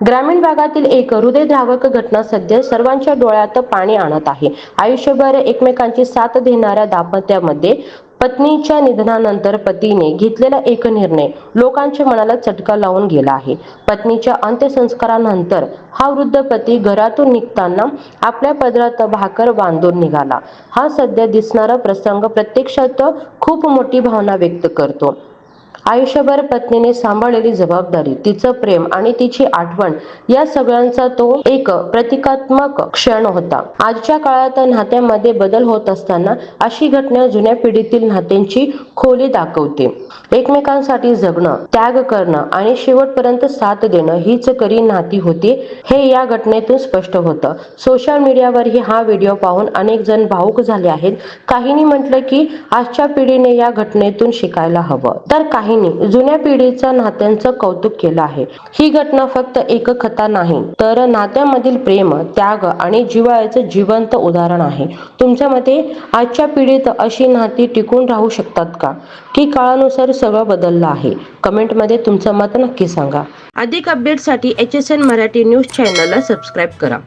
ग्रामीण भागातील एक हृदयद्रावक घटना सध्या सर्वांच्या डोळ्यात पाणी आणत आहे. आयुष्यभर एकमेकांची साथ देणाऱ्या दाम्पत्यामध्ये पत्नीच्या निधनानंतर पतीने घेतलेला एक निर्णय लोकांच्या मनाला चटका लावून गेला आहे. पत्नीच्या अंत्यसंस्कारानंतर हा वृद्ध पती घरातून निघताना आपल्या पदरात भाकर बांधून निघाला. हा सध्या दिसणारा प्रसंग प्रत्यक्षात खूप मोठी भावना व्यक्त करतो. आयुष्यभर पत्नीने सांभाळलेली जबाबदारी, तिचं प्रेम आणि तिची आठवण या सगळ्यांचा तो एक प्रतिकात्मक क्षण होता. आजच्या काळात नात्यामध्ये बदल होत असताना अशी घटना जुन्या पिढीतील नात्यांची खोली दाखवते. एकमेकांसाठी जगणं, त्याग करणं आणि शेवटपर्यंत साथ देणं हीच खरी नाती होती, हे या घटनेतून स्पष्ट होतं. सोशल मीडियावरही हा व्हिडिओ पाहून अनेक जण भावुक झाले आहेत. काहींनी म्हटलं की आजच्या पिढीने या घटनेतून शिकायला हवं, तर काहींनी जुन्या पिढीच्या नात्यांचं कौतुक केलं आहे. ही घटना फक्त एक कथा नाही, तर नात्यामधील प्रेम, त्याग आणि जिव्हाळ्याचं जिवंत उदाहरण आहे. तुमच्या मते आजच्या पिढीत अशी नाती टिकून राहू शकतात का, की काळानुसार सगळं बदललं आहे? कमेंटमध्ये तुमचं मत नक्की सांगा. अधिक अपडेटसाठी HSN मराठी न्यूज चॅनलला सबस्क्राईब करा.